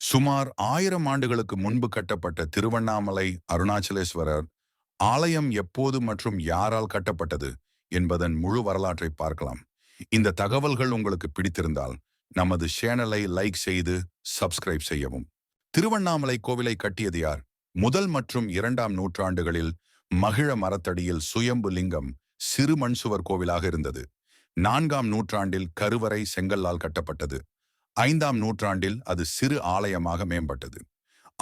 சுமார் 1000 ஆண்டுகளுக்கு முன்பு கட்டப்பட்ட திருவண்ணாமலை அருணாச்சலேஸ்வரர் ஆலயம் எப்போது மற்றும் யாரால் கட்டப்பட்டது என்பதன் முழு வரலாற்றை பார்க்கலாம். இந்த தகவல்கள் உங்களுக்கு பிடித்திருந்தால் நமது சேனலை லைக் செய்து சப்ஸ்கிரைப் செய்யவும். திருவண்ணாமலை கோவிலை கட்டியது யார்? முதல் மற்றும் 2ஆம் நூற்றாண்டுகளில் மகிழ மரத்தடியில் சுயம்பு லிங்கம் சிறு மண்சுவர் கோவிலாக இருந்தது. 4ஆம் நூற்றாண்டில் கருவறை செங்கல்லால் கட்டப்பட்டது. 5ஆம் நூற்றாண்டில் அது சிறு ஆலயமாக மேம்பட்டது.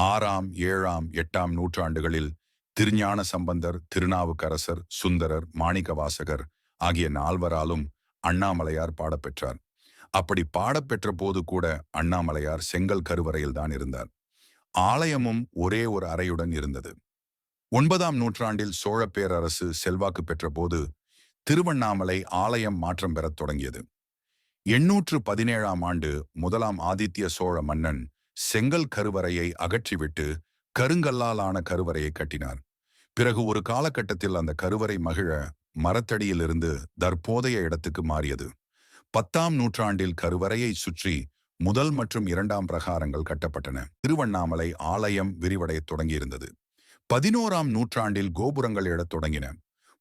6ஆம் 7ஆம் 8ஆம் நூற்றாண்டுகளில் திருஞான சம்பந்தர், திருநாவுக்கரசர், சுந்தரர், மாணிக்கவாசகர் ஆகிய 4வராலும் அண்ணாமலையார் பாடப்பெற்றார். அப்படி பாடப்பெற்ற போது கூட அண்ணாமலையார் செங்கல் கருவறையில் தான் இருந்தார். ஆலயமும் ஒரே ஒரு அறையுடன் இருந்தது. 9ஆம் நூற்றாண்டில் சோழ பேரரசு செல்வாக்கு பெற்ற போது திருவண்ணாமலை ஆலயம் மாற்றம் பெறத் தொடங்கியது. 817ஆம் ஆண்டு முதலாம் ஆதித்ய சோழ மன்னன் செங்கல் கருவறையை அகற்றிவிட்டு கருங்கல்லால் ஆன கருவறையை கட்டினார். பிறகு ஒரு காலகட்டத்தில் அந்த கருவறை மகிழ மரத்தடியிலிருந்து தற்போதைய இடத்துக்கு மாறியது. 10ஆம் நூற்றாண்டில் கருவறையை சுற்றி முதல் மற்றும் 2ஆம் பிரகாரங்கள் கட்டப்பட்டன. திருவண்ணாமலை ஆலயம் விரிவடையத் தொடங்கியிருந்தது. 11ஆம் நூற்றாண்டில் கோபுரங்கள் எழத் தொடங்கின.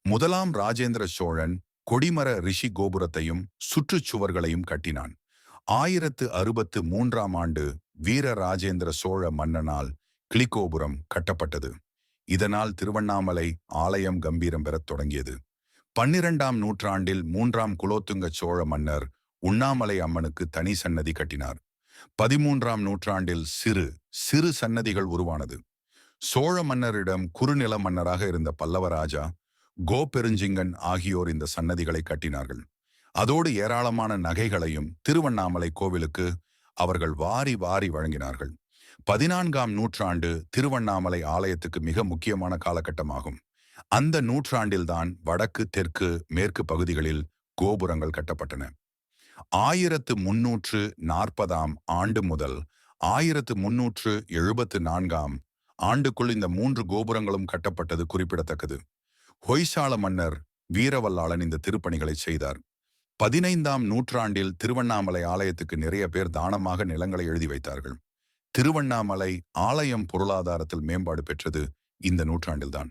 முதலாம் ராஜேந்திர சோழன் கொடிமர ரிஷி கோபுரத்தையும் சுற்றுச்சுவர்களையும் கட்டினான். 1063ஆம் ஆண்டு வீர ராஜேந்திர சோழ மன்னனால் கிளிகோபுரம் கட்டப்பட்டது. இதனால் திருவண்ணாமலை ஆலயம் கம்பீரம் பெறத் தொடங்கியது. 12ஆம் நூற்றாண்டில் 3ஆம் குலோத்துங்க சோழ மன்னர் உண்ணாமலை அம்மனுக்கு தனி சன்னதி கட்டினார். 13ஆம் நூற்றாண்டில் சிறு சன்னதிகள் உருவானது. சோழ மன்னரிடம் குறுநில மன்னராக இருந்த பல்லவராஜா கோபெருஞ்சிங்கன் ஆகியோர் இந்த சன்னதிகளை கட்டினார்கள். அதோடு ஏராளமான நகைகளையும் திருவண்ணாமலை கோவிலுக்கு அவர்கள் வாரி வாரி வழங்கினார்கள். 14ஆம் நூற்றாண்டு திருவண்ணாமலை ஆலயத்துக்கு மிக முக்கியமான காலகட்டமாகும். அந்த நூற்றாண்டில்தான் வடக்கு, தெற்கு, மேற்கு பகுதிகளில் கோபுரங்கள் கட்டப்பட்டன. 1340ஆம் ஆண்டு முதல் 1374ஆம் ஆண்டுக்குள் இந்த 3 கோபுரங்களும் கட்டப்பட்டது குறிப்பிடத்தக்கது. ஹொய்சால மன்னர் வீரவல்லாளன் இந்த திருப்பணிகளை செய்தார். 15ஆம் நூற்றாண்டில் திருவண்ணாமலை ஆலயத்துக்கு நிறைய பேர் தானமாக நிலங்களை எழுதி வைத்தார்கள். திருவண்ணாமலை ஆலயம் பொருளாதாரத்தில் மேம்பாடு பெற்றது இந்த நூற்றாண்டில்தான்.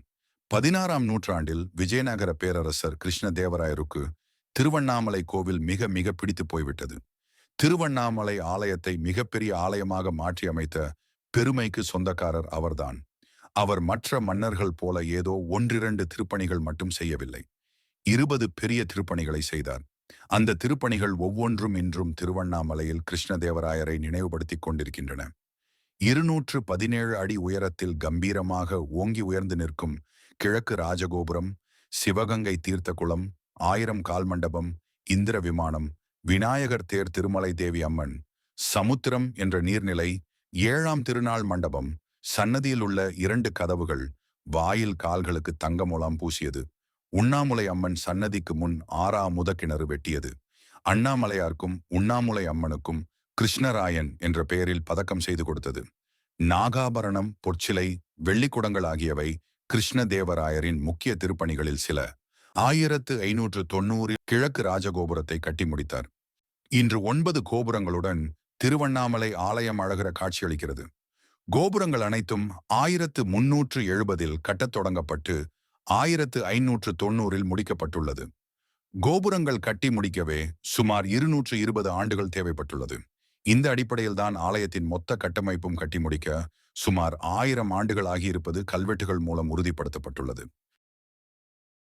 16ஆம் நூற்றாண்டில் விஜயநகர பேரரசர் கிருஷ்ணதேவராயருக்கு திருவண்ணாமலை கோவில் மிக மிக பிடித்து போய்விட்டது. திருவண்ணாமலை ஆலயத்தை மிகப்பெரிய ஆலயமாக மாற்றி அமைத்த பெருமைக்கு சொந்தக்காரர் அவர்தான். அவர் மற்ற மன்னர்கள் போல ஏதோ 1-2 திருப்பணிகள் மட்டும் செய்யவில்லை. 20 பெரிய திருப்பணிகளை செய்தார். அந்த திருப்பணிகள் ஒவ்வொன்றும் இன்றும் திருவண்ணாமலையில் கிருஷ்ணதேவராயரை நினைவுபடுத்திக் கொண்டிருக்கின்றன. 217 அடி உயரத்தில் கம்பீரமாக ஓங்கி உயர்ந்து நிற்கும் கிழக்கு ராஜகோபுரம், சிவகங்கை தீர்த்த குளம், 1000 கால் மண்டபம், இந்திர விமானம், விநாயகர் தேர், திருமலை தேவி அம்மன், சமுத்திரம் என்ற நீர்நிலை, 7ஆம் திருநாள் மண்டபம், சன்னதியில் உள்ள 2 கதவுகள், வாயில் கால்களுக்கு தங்க முலாம் பூசியது. உண்ணாமுலை அம்மன் சன்னதிக்கு முன் 6 கிணறு வெட்டியது. அண்ணாமலையாருக்கும் உண்ணாமுலை அம்மனுக்கும் கிருஷ்ணராயன் என்ற பெயரில் பதக்கம் செய்து கொடுத்தது. நாகாபரணம், பொற்சிலை, வெள்ளிக்குடங்கள் ஆகியவை கிருஷ்ணதேவராயரின் முக்கிய திருப்பணிகளில் சில. 1590இல் கிழக்கு ராஜகோபுரத்தை கட்டி முடித்தார். இன்று 9 கோபுரங்களுடன் திருவண்ணாமலை ஆலயம் அழகிற காட்சியளிக்கிறது. கோபுரங்கள் அனைத்தும் 1370இல் கட்டத் தொடங்கப்பட்டு 1590இல் முடிக்கப்பட்டுள்ளது. கோபுரங்கள் கட்டி முடிக்கவே சுமார் 220 ஆண்டுகள் தேவைப்பட்டுள்ளது. இந்த அடிப்படையில்தான் ஆலயத்தின் மொத்த கட்டமைப்பும் கட்டி முடிக்க சுமார் 1000 ஆண்டுகள் ஆகியிருப்பது கல்வெட்டுகள் மூலம் உறுதிப்படுத்தப்பட்டுள்ளது.